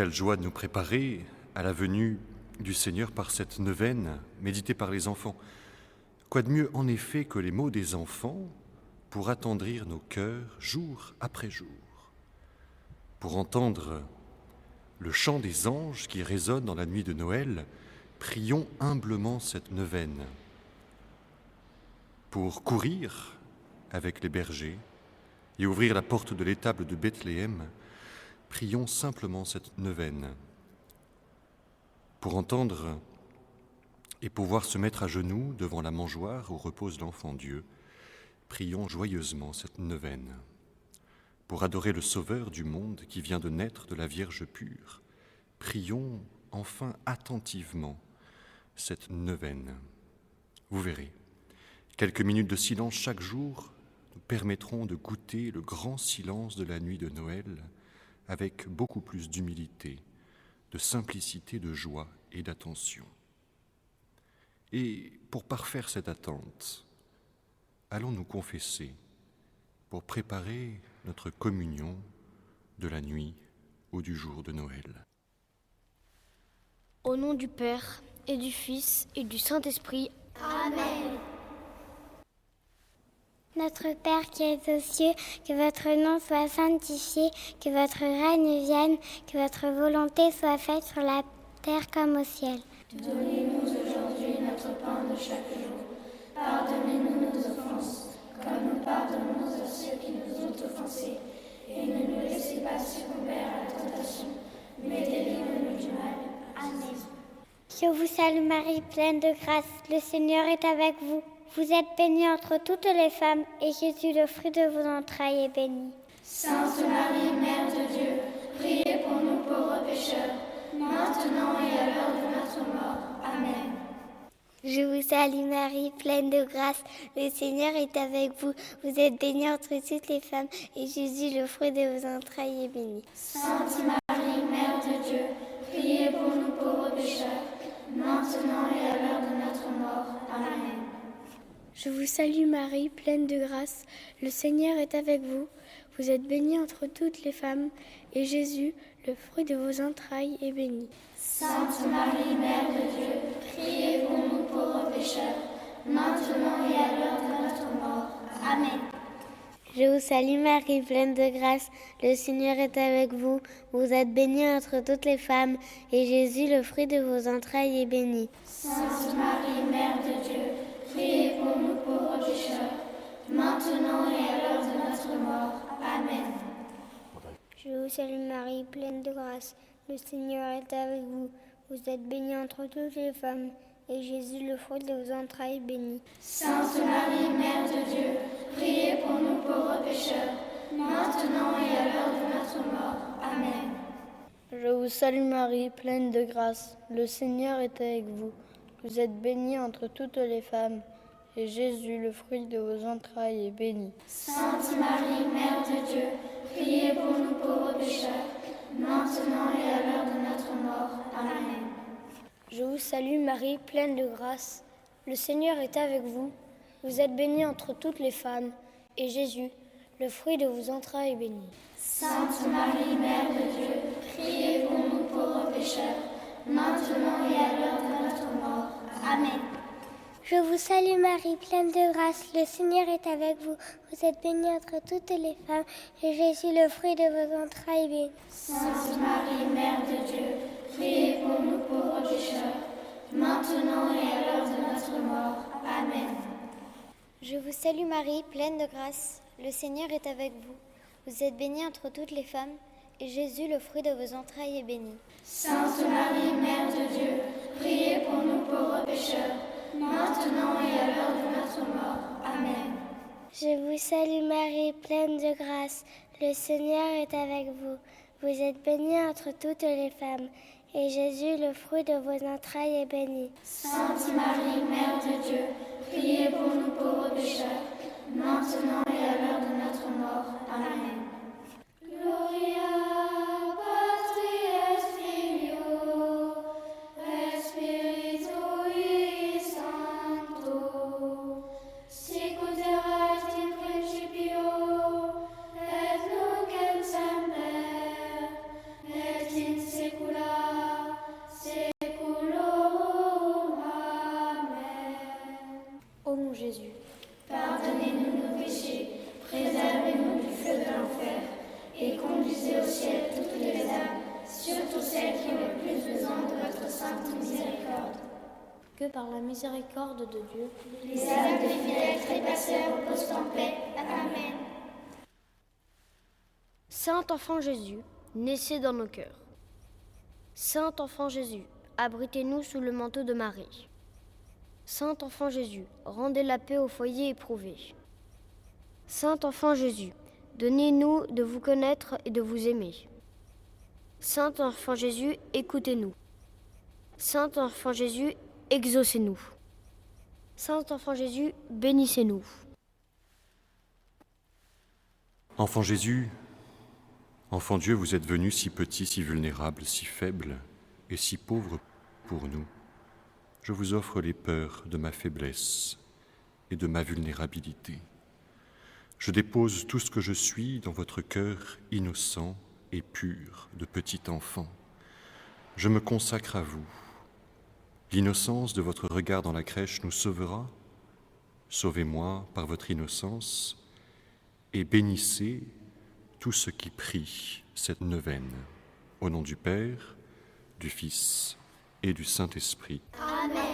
quelle joie de nous préparer à la venue du Seigneur par cette neuvaine méditée par les enfants. Quoi de mieux en effet que les mots des enfants pour attendrir nos cœurs jour après jour, pour entendre le chant des anges qui résonne dans la nuit de Noël. Prions humblement cette neuvaine. Pour courir avec les bergers et ouvrir la porte de l'étable de Bethléem, prions simplement cette neuvaine. Pour entendre et pouvoir se mettre à genoux devant la mangeoire où repose l'enfant Dieu, prions joyeusement cette neuvaine. Pour adorer le Sauveur du monde qui vient de naître de la Vierge pure, prions enfin attentivement cette neuvaine. Vous verrez, quelques minutes de silence chaque jour nous permettront de goûter le grand silence de la nuit de Noël avec beaucoup plus d'humilité, de simplicité, de joie et d'attention. Et pour parfaire cette attente, allons nous confesser pour préparer notre communion de la nuit ou du jour de Noël. Au nom du Père et du Fils et du Saint-Esprit. Amen. Notre Père qui es aux cieux, que votre nom soit sanctifié, que votre règne vienne, que votre volonté soit faite sur la terre comme au ciel. Donnez-nous aujourd'hui notre pain de chaque jour. Pardonnez-nous nos offenses, comme nous pardonnons à ceux qui nous ont offensés. Et ne nous laissez pas succomber à la tentation, mais délivrez-nous du mal. Amen. Je vous salue Marie, pleine de grâce, le Seigneur est avec vous. Vous êtes bénie entre toutes les femmes, et Jésus, le fruit de vos entrailles, est béni. Sainte Marie, Mère de Dieu, priez pour nous pauvres pécheurs, maintenant et à l'heure de notre mort. Amen. Je vous salue Marie, pleine de grâce, le Seigneur est avec vous. Vous êtes bénie entre toutes les femmes, et Jésus, le fruit de vos entrailles, est béni. Sainte Marie, Mère de Dieu, priez pour nous pauvres pécheurs, maintenant et à l'heure de notre mort. Amen. Je vous salue Marie, pleine de grâce, le Seigneur est avec vous. Vous êtes bénie entre toutes les femmes, et Jésus, le fruit de vos entrailles, est béni. Sainte Marie, Mère de Dieu, priez pour nous pauvres pécheurs, maintenant et à l'heure de notre mort. Amen. Je vous salue Marie, pleine de grâce, le Seigneur est avec vous. Vous êtes bénie entre toutes les femmes, et Jésus, le fruit de vos entrailles, est béni. Sainte Marie, Mère de Dieu, priez pour nous pauvres pécheurs, maintenant et à l'heure de notre mort. Amen. Je vous salue Marie, pleine de grâce, le Seigneur est avec vous. Vous êtes bénie entre toutes les femmes, et Jésus, le fruit de vos entrailles, est béni. Sainte Marie, Mère de Dieu, priez pour nous pauvres pécheurs, maintenant et à l'heure de notre mort. Amen. Je vous salue Marie, pleine de grâce, le Seigneur est avec vous. Vous êtes bénie entre toutes les femmes, et Jésus, le fruit de vos entrailles, est béni. Sainte Marie, Mère de Dieu, priez pour nous pauvres pécheurs, maintenant et à l'heure de notre mort. Amen. Je vous salue Marie, pleine de grâce, le Seigneur est avec vous. Vous êtes bénie entre toutes les femmes, et Jésus, le fruit de vos entrailles, est béni. Sainte Marie, Mère de Dieu, priez pour nous pauvres pécheurs, maintenant et à l'heure de notre mort. Amen. Je vous salue Marie, pleine de grâce, le Seigneur est avec vous. Vous êtes bénie entre toutes les femmes, et Jésus, le fruit de vos entrailles, est béni. Sainte Marie, Mère de Dieu, priez pour nous pauvres pécheurs, maintenant et à l'heure de notre mort. Amen. Je vous salue Marie, pleine de grâce, le Seigneur est avec vous. Vous êtes bénie entre toutes les femmes, et Jésus, le fruit de vos entrailles, est béni. Sainte Marie, Mère de Dieu, priez pour nous pauvres pécheurs, maintenant et à l'heure de notre mort. Amen. Je vous salue Marie, pleine de grâce, le Seigneur est avec vous. Vous êtes bénie entre toutes les femmes, et Jésus, le fruit de vos entrailles, est béni. Sainte Marie, Mère de Dieu, priez pour nous pauvres pécheurs, maintenant et à l'heure de notre mort. Amen. Gloria Patri et Filio et Spiritui Sancto, sicut erat in principio et nunc et semper et in saecula Jésus. Pardonnez-nous nos péchés, préservez-nous du feu de l'enfer, et conduisez au ciel toutes les âmes, surtout celles qui ont le plus besoin de votre sainte miséricorde. Que par la miséricorde de Dieu, les âmes des fidèles trépasseurs reposent en paix. Amen. Saint enfant Jésus, naissez dans nos cœurs. Saint enfant Jésus, abritez-nous sous le manteau de Marie. Saint enfant Jésus, rendez la paix au foyer éprouvé. Saint enfant Jésus, donnez-nous de vous connaître et de vous aimer. Saint enfant Jésus, écoutez-nous. Saint enfant Jésus, exaucez-nous. Saint enfant Jésus, bénissez-nous. Enfant Jésus, enfant Dieu, vous êtes venu si petit, si vulnérable, si faible et si pauvre pour nous. Je vous offre les peurs de ma faiblesse et de ma vulnérabilité. Je dépose tout ce que je suis dans votre cœur innocent et pur de petit enfant. Je me consacre à vous. L'innocence de votre regard dans la crèche nous sauvera. Sauvez-moi par votre innocence et bénissez tout ce qui prie cette neuvaine. Au nom du Père, du Fils et du Saint-Esprit. Amen.